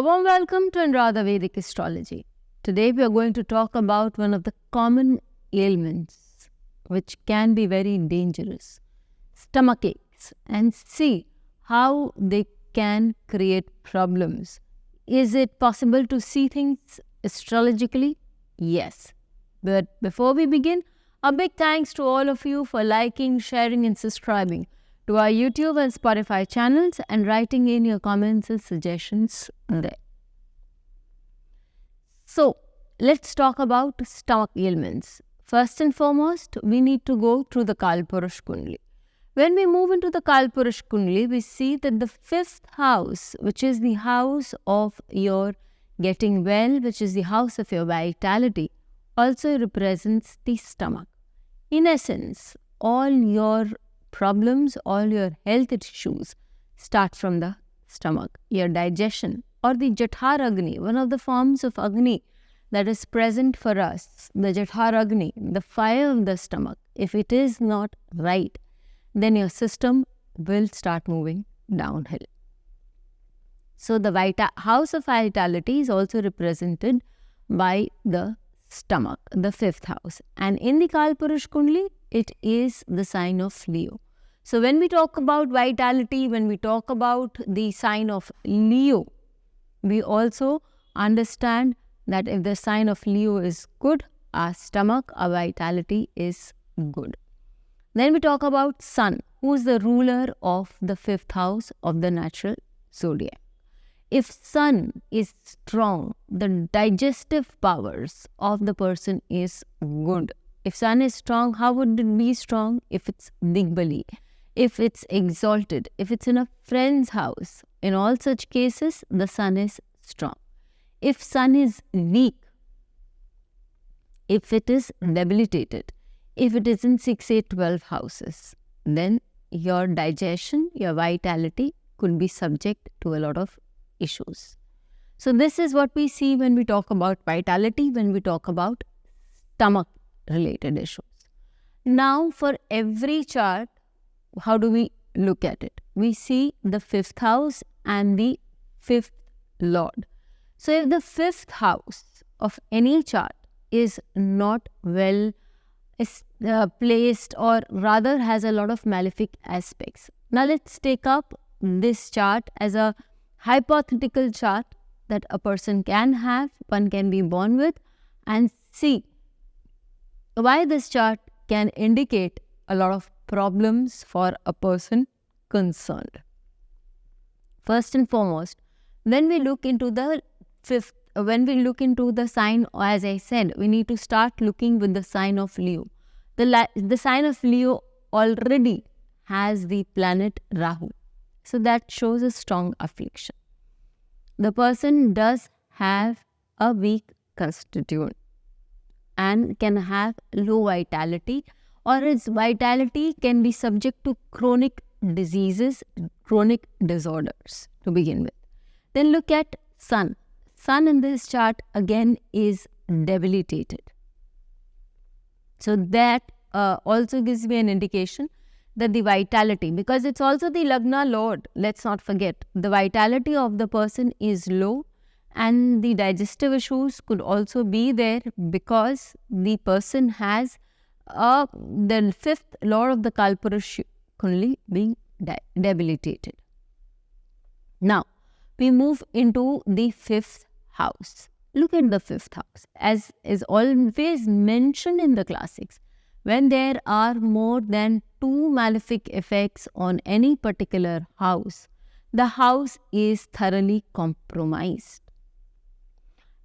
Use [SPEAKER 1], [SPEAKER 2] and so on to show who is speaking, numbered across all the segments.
[SPEAKER 1] A warm welcome to Anuradha Vedic Astrology. Today we are going to talk about one of the common ailments which can be very dangerous, stomach aches, and see how they can create problems. Is it possible to see things astrologically? Yes. But before we begin, a big thanks to all of you for liking, sharing and subscribing to our YouTube and Spotify channels and writing in your comments and suggestions there. So, let's talk about stomach ailments. First and foremost, we need to go through the Kalpurush Kundali. When we move into the Kalpurush Kundali, we see that the 5th house, which is the house of your getting well, which is the house of your vitality, also represents the stomach. In essence, all your problems, all your health issues start from the stomach. Your digestion or the Jathar Agni, one of the forms of Agni that is present for us, the Jathar Agni, the fire of the stomach, if it is not right, then your system will start moving downhill. So the house of vitality is also represented by the stomach, the 5th house. And in the Kalpurush Kundali, it is the sign of Leo. So when we talk about vitality, when we talk about the sign of Leo, we also understand that if the sign of Leo is good, our stomach, our vitality is good. Then we talk about Sun, who is the ruler of the 5th house of the natural zodiac. If Sun is strong, the digestive powers of the person is good. If Sun is strong, how would it be strong? If it's Digbali, if it's exalted, if it's in a friend's house. In all such cases, the Sun is strong. If Sun is weak, if it is debilitated, if it is in 6, 8, 12 houses, then your digestion, your vitality could be subject to a lot of issues. So this is what we see when we talk about vitality, when we talk about stomach related issues. Now for every chart, how do we look at it? We see the 5th house and the 5th lord. So if the 5th house of any chart is not well placed, or rather has a lot of malefic aspects. Now let's take up this chart as a hypothetical chart that a person can have, one can be born with, and see why this chart can indicate a lot of problems for a person concerned. First and foremost, when we look into the sign, as I said, we need to start looking with the sign of Leo. The sign of Leo already has the planet Rahu. So that shows a strong affliction. The person does have a weak constitution and can have low vitality, or its vitality can be subject to chronic diseases, chronic disorders to begin with. Then look at Sun. Sun in this chart again is debilitated. So that also gives me an indication that the vitality, because it's also the Lagna Lord, let's not forget, the vitality of the person is low, and the digestive issues could also be there because the person has the 5th lord of the Kalpurush Kundali being debilitated. Now, we move into the 5th house. Look at the 5th house. As is always mentioned in the classics, when there are more than 2 malefic effects on any particular house, the house is thoroughly compromised.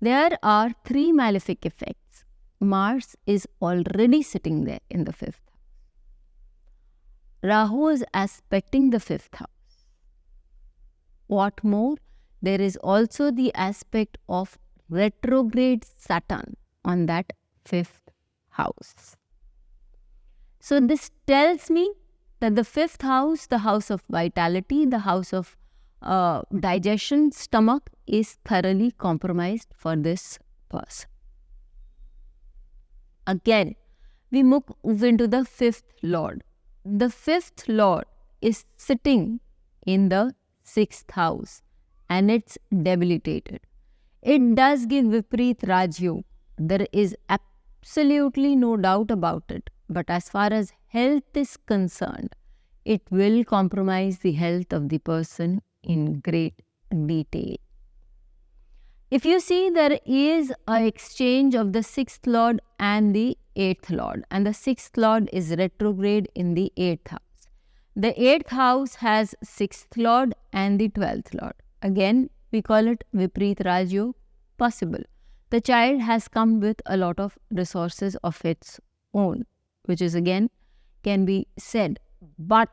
[SPEAKER 1] There are 3 malefic effects. Mars is already sitting there in the 5th house. Rahu is aspecting the 5th house. What more? There is also the aspect of retrograde Saturn on that 5th house. So this tells me that the 5th house, the house of vitality, the house of digestion, stomach, is thoroughly compromised for this person. Again, we move into the 5th lord. The 5th lord is sitting in the 6th house, and it's debilitated. It does give Vipreet Rajyog. There is absolutely no doubt about it. But as far as health is concerned, it will compromise the health of the person in great detail. If you see, there is an exchange of the 6th Lord and the 8th Lord, and the 6th Lord is retrograde in the 8th house. The 8th house has 6th Lord and the 12th Lord. Again, we call it Vipreet Rajyog, possible. The child has come with a lot of resources of its own, which is again can be said. But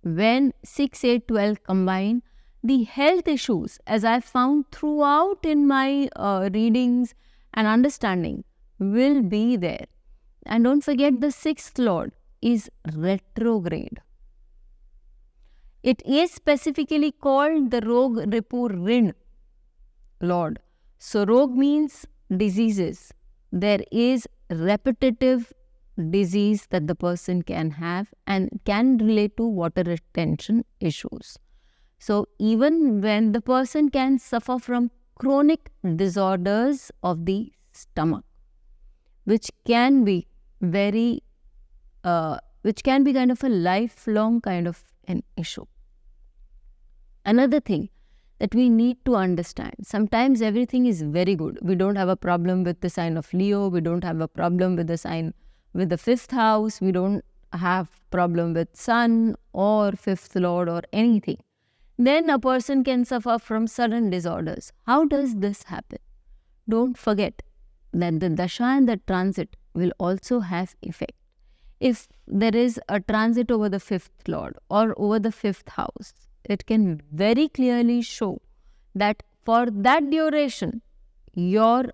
[SPEAKER 1] when 6, 8, 12 combine, the health issues, as I found throughout in my readings and understanding, will be there. And don't forget, the 6th Lord is retrograde. It is specifically called the Rog Ripu Rin Lord. So Rog means diseases. There is repetitive disease that the person can have and can relate to water retention issues. So even when the person can suffer from chronic disorders of the stomach, which can be kind of a lifelong kind of an issue. Another thing that we need to understand, sometimes everything is very good. We don't have a problem with the sign of Leo. We don't have a problem with the sign with the 5th house. We don't have problem with Sun or 5th Lord or anything. Then a person can suffer from sudden disorders. How does this happen? Don't forget that the dasha and the transit will also have effect. If there is a transit over the 5th Lord or over the 5th house, it can very clearly show that for that duration, your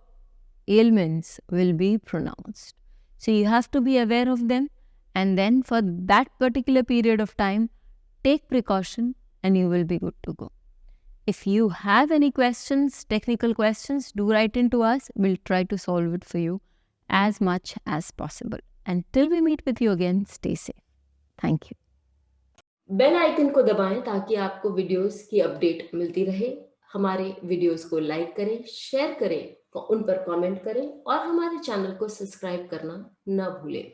[SPEAKER 1] ailments will be pronounced. So you have to be aware of them, and then for that particular period of time, take precaution and you will be good to go. If you have any questions, technical questions, do write into us. We'll try to solve it for you as much as possible. Until we meet with you again, stay safe. Thank you.
[SPEAKER 2] Bell icon को दबाएं ताकि आपको videos की update मिलती रहे। हमारे videos को like करें, शेयर करें, उन पर कमेंट करें और हमारे चैनल को सब्सक्राइब करना न भूलें।